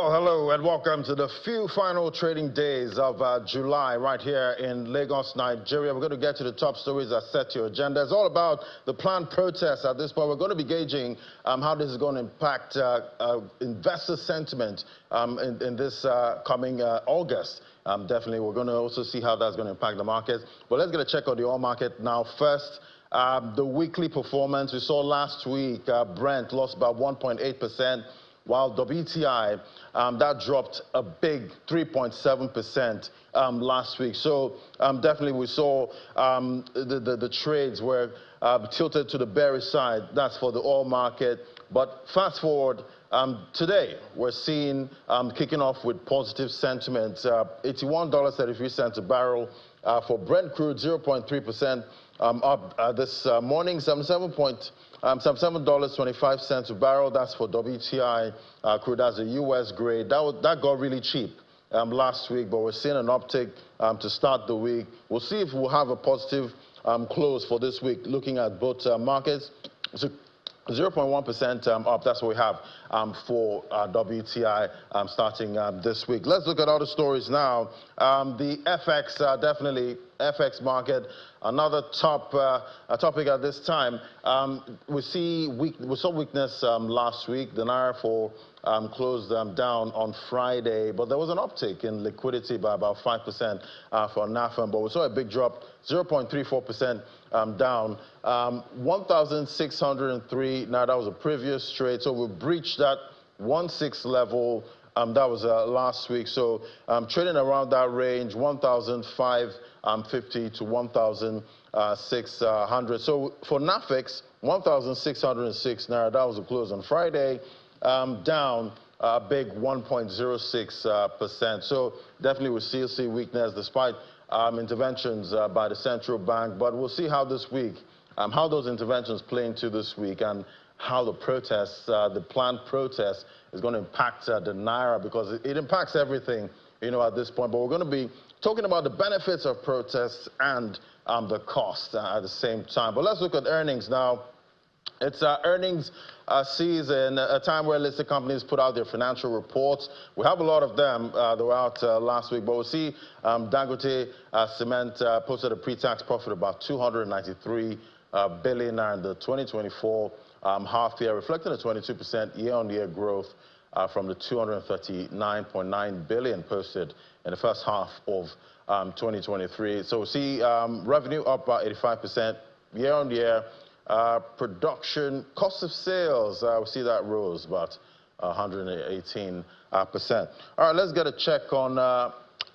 Well, hello and welcome to the few final trading days of July right here in Lagos, Nigeria. We're going to get to the top stories that set your agenda. It's all about the planned protests at this point. We're going to be gauging how this is going to impact investor sentiment in this coming August. Definitely, we're going to also see how that's going to impact the markets. But let's get a check on the oil market now. First, the weekly performance. We saw last week Brent lost about 1.8%. While WTI, that dropped a big 3.7% last week. So definitely we saw the trades were tilted to the bearish side. That's for the oil market. But fast forward, today we're seeing kicking off with positive sentiment. $81.33 a barrel for Brent crude, 0.3% up this morning, $77.25 a barrel. That's for WTI crude as a U.S. grade. That got really cheap last week, but we're seeing an uptick to start the week. We'll see if we'll have a positive close for this week, looking at both markets. So 0.1% up, that's what we have for WTI starting this week. Let's look at other stories now. The FX, definitely FX market, another top topic at this time. We saw weakness last week. The Naira closed down on Friday, but there was an uptick in liquidity by about 5% for NAFEM, but we saw a big drop, 0.34% down. 1,603, now that was a previous trade, so we breached that 1.6 level. That was last week, so trading around that range, 1,550 to 1,600. So for NAFEX, 1,606 naira, that was the close on Friday, down a big 1.06%. So definitely we still see weakness despite interventions by the central bank. But we'll see how this week, how those interventions play into this week, and how the protests, the planned protest, is going to impact the Naira, because it impacts everything, at this point. But we're going to be talking about the benefits of protests and the cost at the same time. But let's look at earnings now. It's earnings season, a time where listed companies put out their financial reports. We have a lot of them. They were out last week, but we'll see Dangote Cement posted a pre-tax profit of about 293 billion in the 2024 half year, reflecting a 22% year-on-year growth from the 239.9 billion posted in the first half of 2023. So we'll see revenue up by 85% year-on-year. Production, cost of sales, we see that rose about 118%. All right, let's get a check on,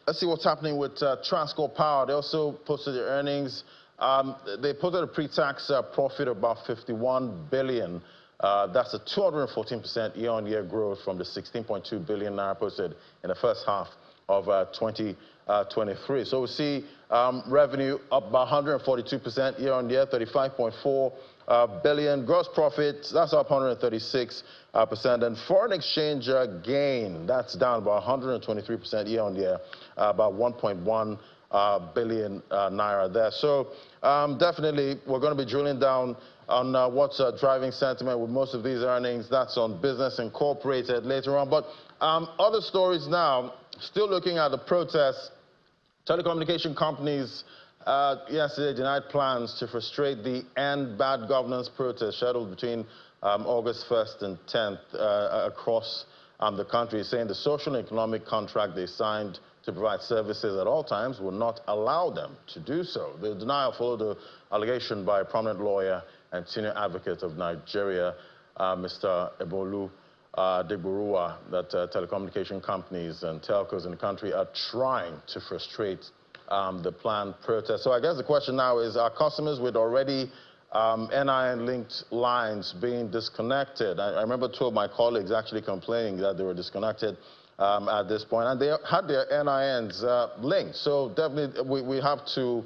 let's see what's happening with Transcorp Power. They also posted their earnings. They posted a pre-tax profit of about 51 billion. That's a 214% year-on-year growth from the 16.2 billion naira posted in the first half of 2023. So we see revenue up by 142% year-on-year, 35.4 billion. Gross profit, that's up 136%. And foreign exchange gain, that's down about 123% year-on-year, about 1.1 billion naira there. So definitely we're going to be drilling down on what's driving sentiment with most of these earnings. That's on Business Incorporated later on. But other stories now, still looking at the protests. Telecommunication companies yesterday denied plans to frustrate the End Bad Governance protest scheduled between August 1st and 10th across the country, saying the social and economic contract they signed to provide services at all times will not allow them to do so. The denial followed the allegation by a prominent lawyer and senior advocate of Nigeria, Mr. Ebolu Degburua, that telecommunication companies and telcos in the country are trying to frustrate the planned protest. So I guess the question now is, are customers with already NIN-linked lines being disconnected? I remember two of my colleagues actually complaining that they were disconnected at this point, and they had their NINs linked. So definitely we have to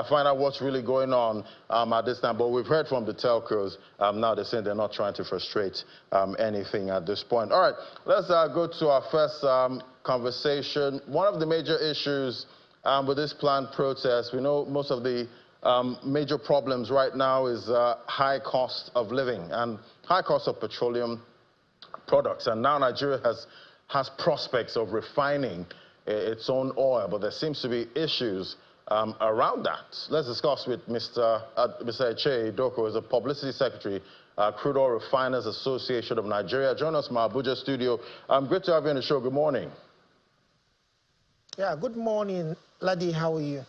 find out what's really going on at this time. But we've heard from the telcos. Now they're saying they're not trying to frustrate anything at this point. All right, let's go to our first conversation. One of the major issues with this planned protest, we know most of the major problems right now is high cost of living and high cost of petroleum products. And now Nigeria has has prospects of refining its own oil, but there seems to be issues around that. Let's discuss with Mr. Eche Doko, as a publicity secretary, Crude Oil Refiners Association of Nigeria. Join us from our Abuja studio. Great to have you on the show. Good morning. Yeah, good morning, Ladi. How are you?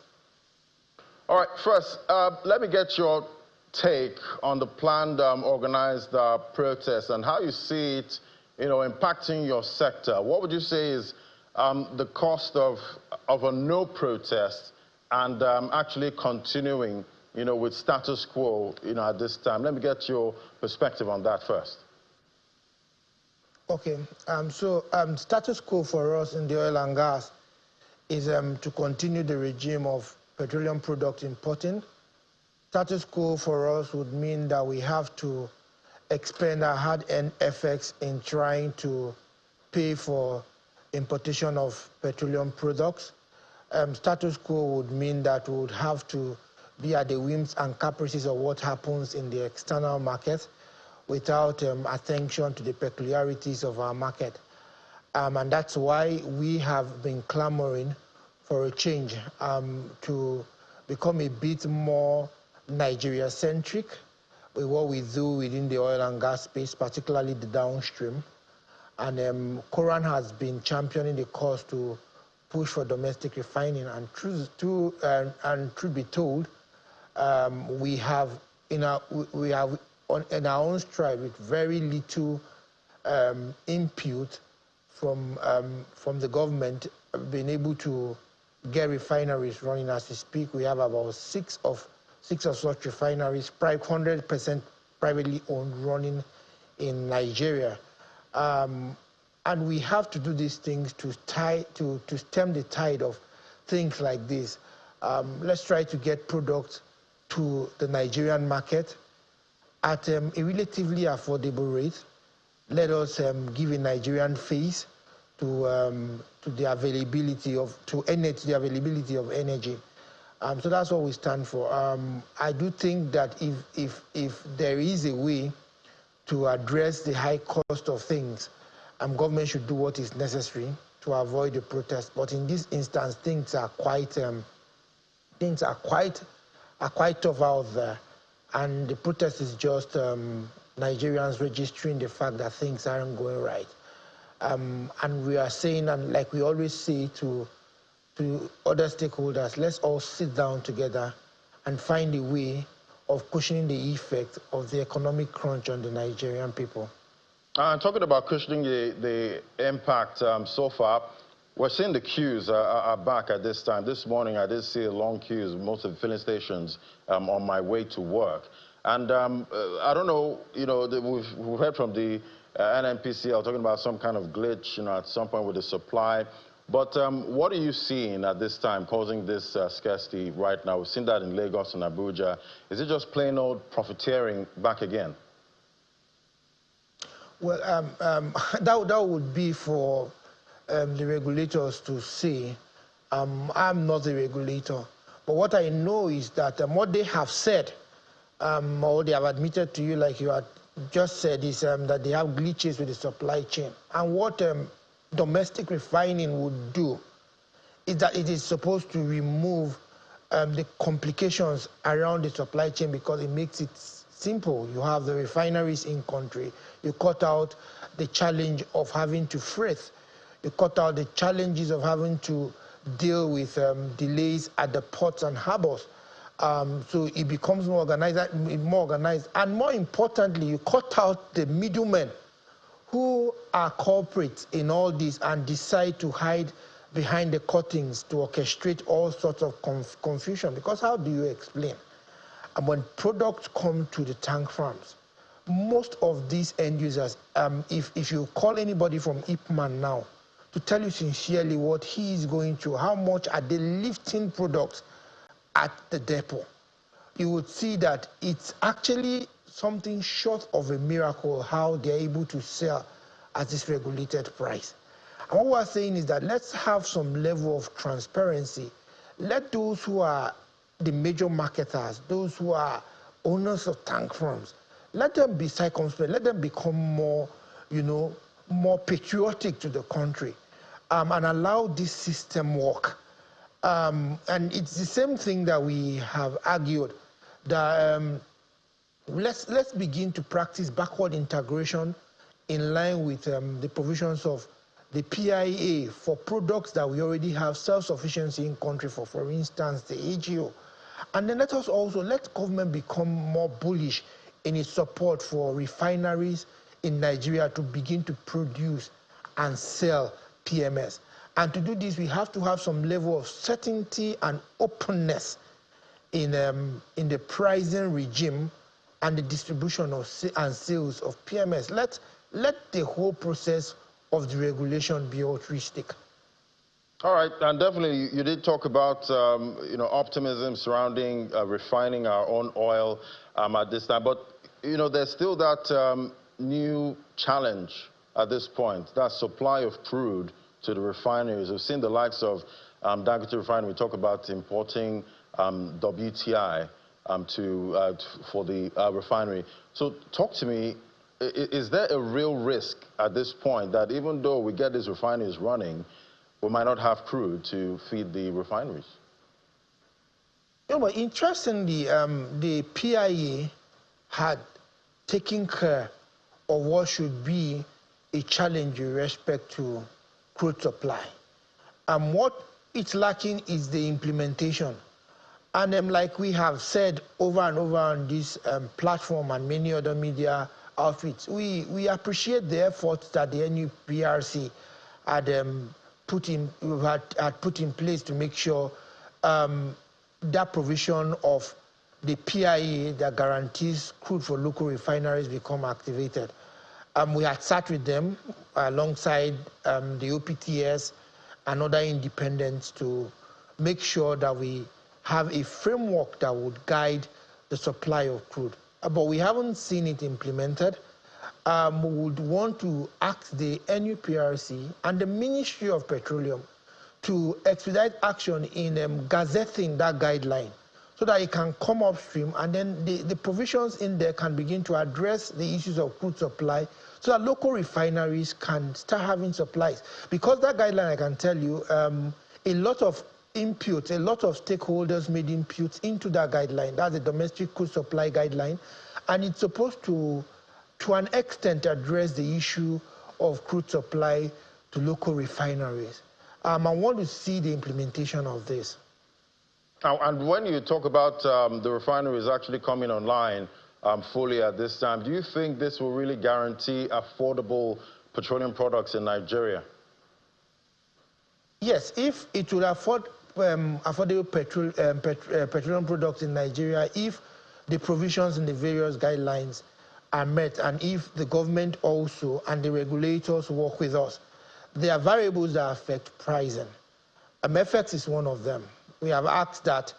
All right, first, let me get your take on the planned organized protest and how you see it, impacting your sector. What would you say is the cost of a no protest and actually continuing, with status quo, at this time? Let me get your perspective on that first. Okay, status quo for us in the oil and gas is to continue the regime of petroleum product importing. Status quo for us would mean that we have to expend our hard-earned efforts in trying to pay for importation of petroleum products. Status quo would mean that we would have to be at the whims and caprices of what happens in the external market without attention to the peculiarities of our market. And that's why we have been clamoring for a change to become a bit more Nigeria-centric with what we do within the oil and gas space, particularly the downstream. And Koran has been championing the cause to push for domestic refining. And truth be told, we have in our own stride, with very little input from the government, been able to get refineries running. As we speak, we have about six of such refineries, 100% privately owned, running in Nigeria. And we have to do these things to stem the tide of things like this. Let's try to get products to the Nigerian market at a relatively affordable rate. Let us give a Nigerian face to the availability of energy. So that's what we stand for. I do think that if there is a way to address the high cost of things, government should do what is necessary to avoid the protest. But in this instance, things are quite tough out there, and the protest is just Nigerians registering the fact that things aren't going right. And we are saying, and like we always say to other stakeholders, let's all sit down together and find a way of cushioning the effect of the economic crunch on the Nigerian people. Talking about cushioning the impact so far, we're seeing the queues are back at this time. This morning, I did see long queues, most of the filling stations on my way to work. And I don't know, we've heard from the NNPCL talking about some kind of glitch, at some point with the supply. But what are you seeing at this time causing this scarcity right now? We've seen that in Lagos and Abuja. Is it just plain old profiteering back again? Well, that would be for the regulators to say. I'm not the regulator. But what I know is that what they have said, or they have admitted to you, like you had just said, is that they have glitches with the supply chain. And what domestic refining would do is that it is supposed to remove the complications around the supply chain, because it makes it simple. You have the refineries in country. You cut out the challenge of having to freight. You cut out the challenges of having to deal with delays at the ports and harbors. So it becomes more organized, and more importantly, you cut out the middlemen who are culprits in all this and decide to hide behind the curtains to orchestrate all sorts of confusion. Because how do you explain? And when products come to the tank farms, most of these end users, if you call anybody from Ipman now to tell you sincerely what he is going through, how much are they lifting products at the depot, you would see that it's actually something short of a miracle how they're able to sell at this regulated price. And what we're saying is that let's have some level of transparency. Let those who are the major marketers, those who are owners of tank farms, let them be circumspect, let them become more, more patriotic to the country and allow this system work. And it's the same thing that we have argued, that let's begin to practice backward integration in line with the provisions of the PIA for products that we already have self-sufficiency in country for instance, the AGO. And then let government become more bullish in its support for refineries in Nigeria to begin to produce and sell PMS. And to do this, we have to have some level of certainty and openness in the pricing regime and the distribution of and sales of PMS. Let the whole process of the regulation be altruistic. All right, and definitely you did talk about optimism surrounding refining our own oil at this time, but there's still that new challenge at this point, that supply of crude to the refineries. We've seen the likes of Dangote Refinery talk about importing WTI for the refinery. So talk to me, is there a real risk at this point that even though we get these refineries running, we might not have crude to feed the refineries? But interestingly, the PIA had taken care of what should be a challenge with respect to crude supply. And what it's lacking is the implementation. And like we have said over and over on this platform and many other media outfits, we appreciate the efforts that the NUPRC had put in place to make sure that provision of the PIA that guarantees crude for local refineries become activated. We had sat with them alongside the OPTS and other independents to make sure that we have a framework that would guide the supply of crude. But we haven't seen it implemented. We would want to ask the NUPRC and the Ministry of Petroleum to expedite action in gazetting that guideline so that it can come upstream, and then the provisions in there can begin to address the issues of crude supply so that local refineries can start having supplies. Because that guideline, I can tell you, a lot of inputs, a lot of stakeholders made inputs into that guideline. That's the domestic crude supply guideline. And it's supposed to an extent, address the issue of crude supply to local refineries. I want to see the implementation of this. And when you talk about the refineries actually coming online fully at this time, do you think this will really guarantee affordable petroleum products in Nigeria? Yes, if it will afford affordable petroleum products in Nigeria, if the provisions in the various guidelines are met, and if the government also and the regulators work with us. There are variables that affect pricing. FX is one of them. We have asked that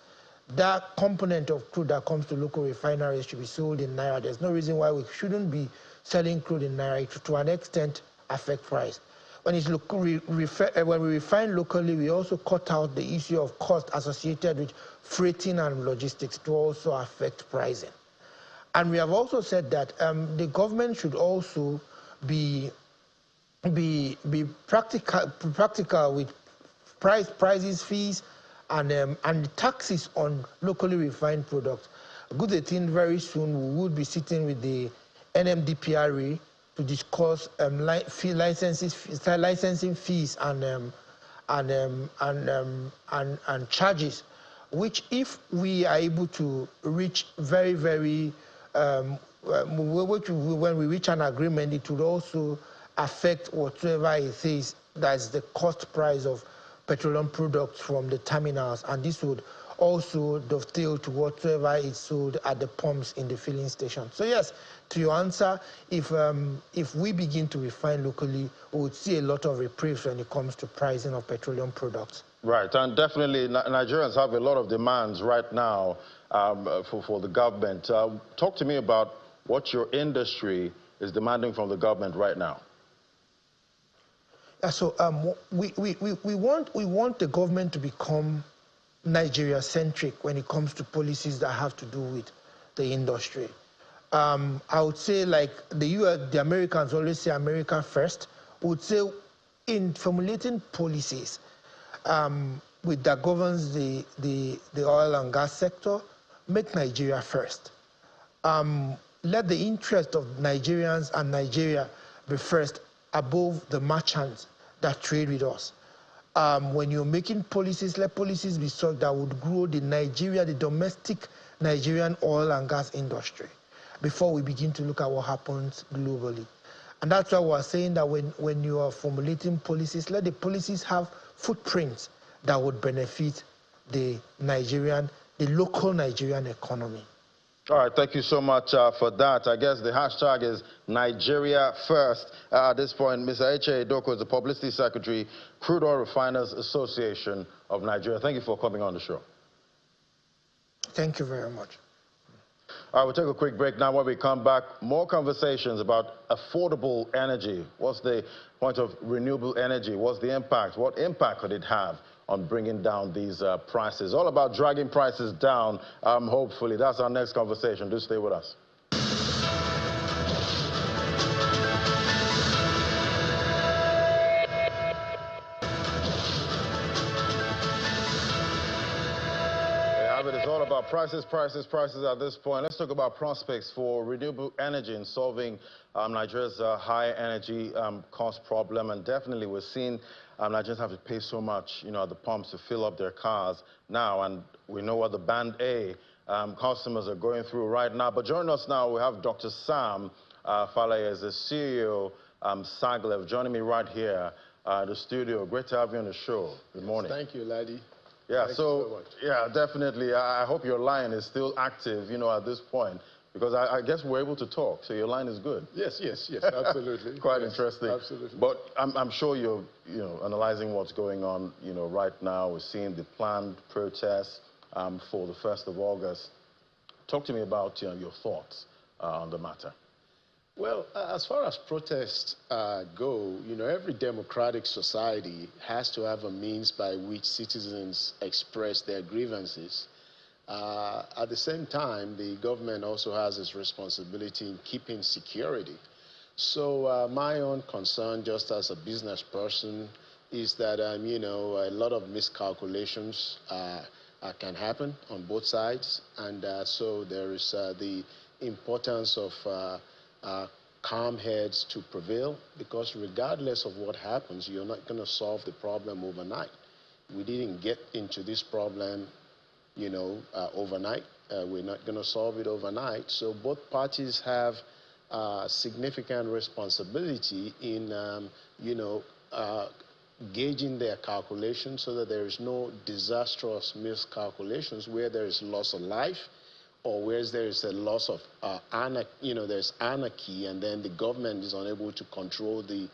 that component of crude that comes to local refineries should be sold in Naira. There's no reason why we shouldn't be selling crude in Naira to an extent affect price. When we refine locally, we also cut out the issue of cost associated with freighting and logistics to also affect pricing. And we have also said that the government should also be practical with prices, fees, and taxes on locally refined products. Good thing, very soon we would be sitting with the NMDPRA to discuss licensing fees and charges, which, if we are able to reach when we reach an agreement, it would also affect whatever it is that's the cost price of petroleum products from the terminals, and this would also dovetail to whatever is sold at the pumps in the filling station. So yes, to your answer, if we begin to refine locally, we would see a lot of reprieves when it comes to pricing of petroleum products. Right, and definitely Nigerians have a lot of demands right now for the government. Talk to me about what your industry is demanding from the government right now. So we want the government to become Nigeria-centric when it comes to policies that have to do with the industry. I would say, like the Americans always say, America first. would say in formulating policies that governs the oil and gas sector, make Nigeria first. Let the interest of Nigerians and Nigeria be first above the merchants that trade with us. When you're making policies, let policies be such that would grow the domestic Nigerian oil and gas industry before we begin to look at what happens globally. And that's why we're saying that when you are formulating policies, let the policies have footprints that would benefit the local Nigerian economy. All right, thank you so much for that. I guess the hashtag is Nigeria First. At this point, Mr. Eche Edoko is the Publicity Secretary, Crude Oil Refiners Association of Nigeria. Thank you for coming on the show. Thank you very much. All right, we'll take a quick break now. When we come back, more conversations about affordable energy. What's the point of renewable energy? What's the impact? What impact could it have on bringing down these prices? All about dragging prices down, hopefully. That's our next conversation. Do stay with us. It's all about prices, prices, prices at this point. Let's talk about prospects for renewable energy in solving Nigeria's high energy cost problem. And definitely we're seeing Nigerians have to pay so much, at the pumps to fill up their cars now. And we know what the Band A customers are going through right now. But joining us now, we have Dr. Sam Falaye, as the CEO, Saglev, joining me right here in the studio. Great to have you on the show. Good morning. Thank you, Laddie. Yeah, Thank so you so much. Yeah, definitely. I hope your line is still active, at this point, because I guess we're able to talk, so your line is good. Yes, absolutely. Quite yes, interesting. Absolutely. But I'm sure you're, analyzing what's going on, right now. We're seeing the planned protests for the 1st of August. Talk to me about, your thoughts on the matter. Well, as far as protests go, every democratic society has to have a means by which citizens express their grievances. At the same time, the government also has its responsibility in keeping security. So my own concern, just as a business person, is that, a lot of miscalculations can happen on both sides. And so there is the importance of calm heads to prevail, because regardless of what happens, you're not going to solve the problem overnight. We didn't get into this problem, overnight. We're not going to solve it overnight. So both parties have significant responsibility in, gauging their calculations so that there is no disastrous miscalculations where there is loss of life, or where there is a loss of there's anarchy, and then the government is unable to control the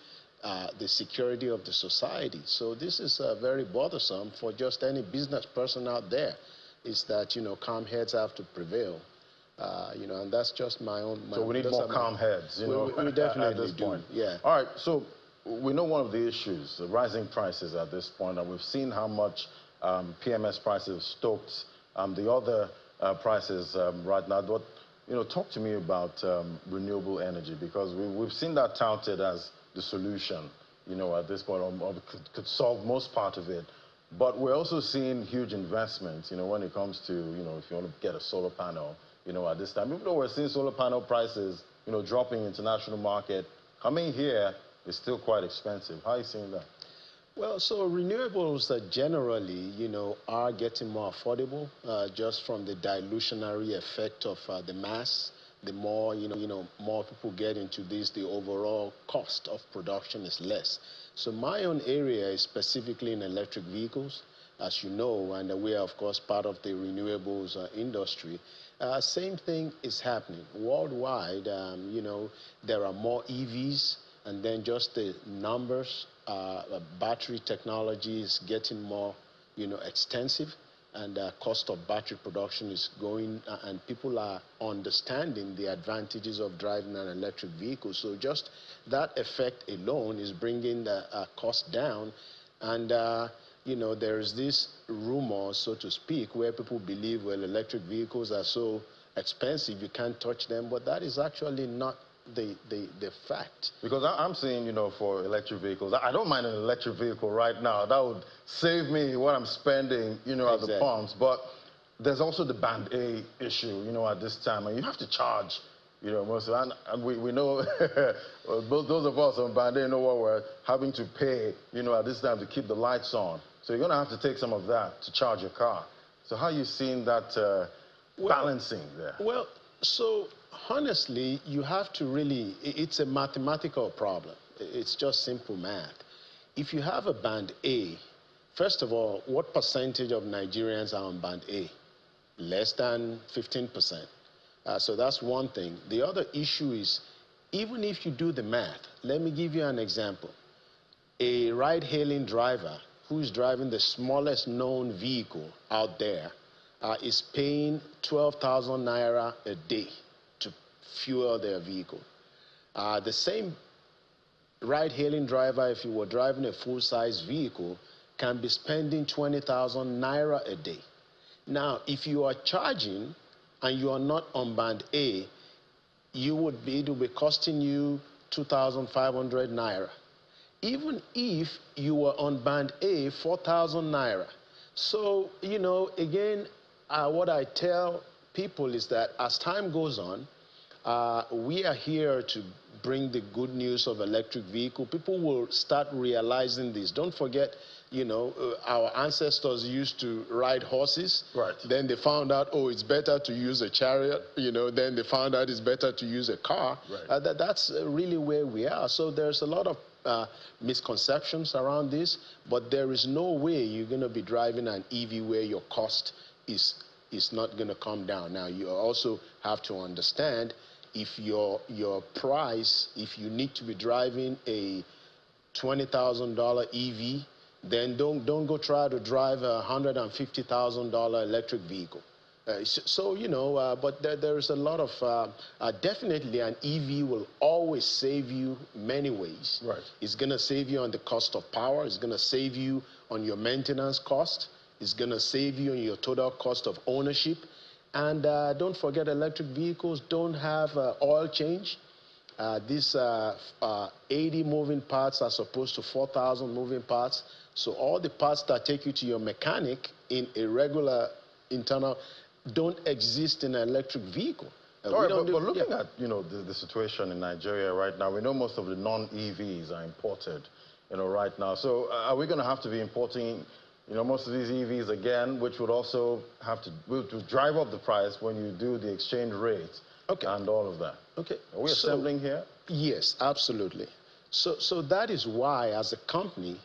security of the society. So this is very bothersome for just any business person out there. Is that calm heads have to prevail, and that's just my own. So we need more calm heads, We definitely at this do. point. Yeah. All right. So we know one of the issues, the rising prices at this point, and we've seen how much PMS prices stoked the other prices right now. But talk to me about renewable energy, because we've seen that touted as the solution, at this point, or could solve most part of it. But we're also seeing huge investments, when it comes to, if you want to get a solar panel, at this time. Even though we're seeing solar panel prices, dropping international market, coming here is still quite expensive. How are you seeing that? Well, so renewables generally, are getting more affordable just from the dilutionary effect of the mass. The more, more people get into this, the overall cost of production is less. So my own area is specifically in electric vehicles, as you know, and we are, of course, part of the renewables industry. Same thing is happening worldwide. There are more EVs, and then just the numbers. Battery technology is getting more, extensive, and cost of battery production is going, and people are understanding the advantages of driving an electric vehicle. So just that effect alone is bringing the cost down, and there is this rumor, so to speak, where people believe, well, electric vehicles are so expensive you can't touch them, but that is actually not the fact. Because I'm saying, you know, for electric vehicles, I don't mind an electric vehicle right now. That would save me what I'm spending, you know, at the pumps. But there's also the band A issue, you know, at this time, and you have to charge, you know, most of, and we know, those of us on band A know what we're having to pay, you know, at this time to keep the lights on. So you're going to have to take some of that to charge your car. So how are you seeing that balancing there? Well, so honestly, you have to really, it's a mathematical problem. It's just simple math. If you have a band A, first of all, what percentage of Nigerians are on band A? Less than 15%. So that's one thing. The other issue is, even if you do the math, let me give you an example. A ride-hailing driver who's driving the smallest known vehicle out there is paying 12,000 naira a day to fuel their vehicle. The same ride-hailing driver, if you were driving a full-size vehicle, can be spending 20,000 naira a day. Now, if you are charging and you are not on band A, it will be costing you 2,500 naira. Even if you were on band A, 4,000 naira. So, you know, again, what I tell people is that as time goes on, we are here to bring the good news of electric vehicle. People will start realizing this. Don't forget, you know, our ancestors used to ride horses. Right. Then they found out, oh, it's better to use a chariot. You know, then they found out it's better to use a car. Right. That's really where we are. So there's a lot of misconceptions around this, but there is no way you're going to be driving an EV where your cost is not going to come down. Now, you also have to understand if your price, if you need to be driving a $20,000 EV, then don't go try to drive a $150,000 electric vehicle. So, you know, but there's a lot of, definitely an EV will always save you many ways. Right. It's going to save you on the cost of power. It's going to save you on your maintenance cost. It's going to save you on your total cost of ownership. And don't forget, electric vehicles don't have oil change. These 80 moving parts are supposed to 4,000 moving parts. So all the parts that take you to your mechanic in a regular internal don't exist in an electric vehicle. All right, but looking at, you know, the situation in Nigeria right now, we know most of the non-EVs are imported, you know, right now. So are we going to have to be importing, you know, most of these EVs again, which would also have to drive up the price when you do the exchange rate and all of that? Okay. Are we assembling here? Yes, absolutely. So that is why, as a company,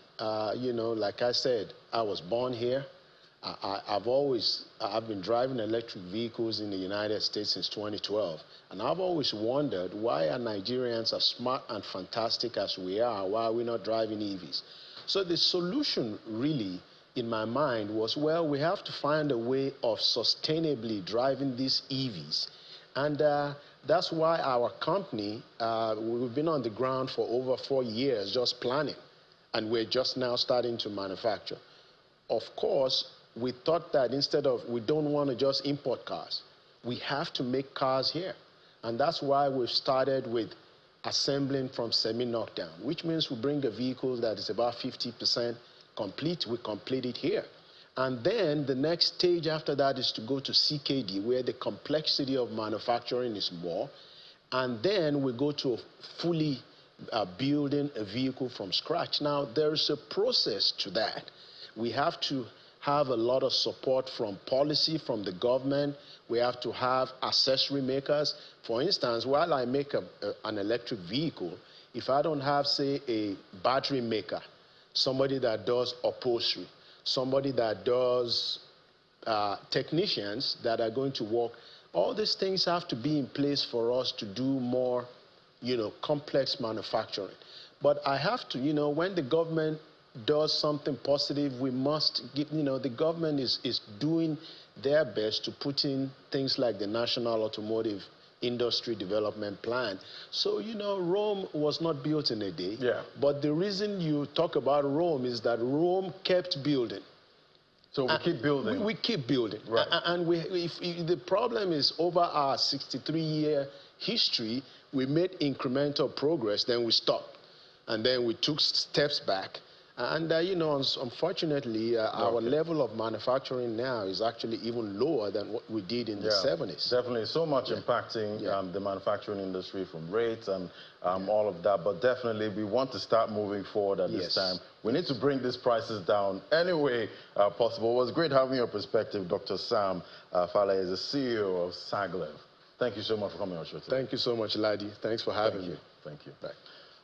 you know, like I said, I was born here. I've been driving electric vehicles in the United States since 2012. And I've always wondered, why are Nigerians as smart and fantastic as we are? Why are we not driving EVs? So the solution really, in my mind, was, well, we have to find a way of sustainably driving these EVs. And that's why our company, we've been on the ground for over 4 years just planning. And we're just now starting to manufacture. Of course, we thought that we don't want to just import cars. We have to make cars here. And that's why we've started with assembling from semi-knockdown, which means we bring the vehicle that is about 50% complete, we complete it here. And then the next stage after that is to go to CKD, where the complexity of manufacturing is more. And then we go to fully building a vehicle from scratch. Now, there's a process to that. We have to have a lot of support from policy, from the government. We have to have accessory makers. For instance, while I make an electric vehicle, if I don't have, say, a battery maker, somebody that does upholstery, somebody that does technicians that are going to work, all these things have to be in place for us to do more, you know, complex manufacturing. But I have to, you know, when the government does something positive, we must give, you know, the government is doing their best to put in things like the National Automotive Industry Development Plan. So, you know, Rome was not built in a day. Yeah. But the reason you talk about Rome is that Rome kept building. So we keep building. We keep building. Right. And the problem is, over our 63-year history, we made incremental progress, then we stopped. And then we took steps back. And, you know, unfortunately, our level of manufacturing now is actually even lower than what we did in the 70s. Definitely, so much impacting the manufacturing industry from rates and all of that. But definitely, we want to start moving forward at this time. We need to bring these prices down any way possible. It was great having your perspective, Dr. Sam Fale is the CEO of Saglev. Thank you so much for coming on the show today. Thank you so much, Ladi. Thanks for having me. Thank you. Bye.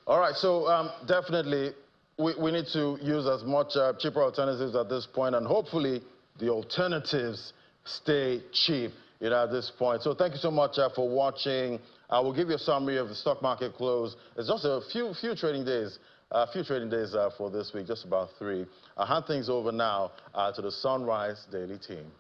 All right, so definitely, we need to use as much cheaper alternatives at this point, and hopefully the alternatives stay cheap, you know, at this point. So thank you so much for watching. I will give you a summary of the stock market close. It's just a few trading days for this week, just about 3. I'll hand things over now to the Sunrise Daily team.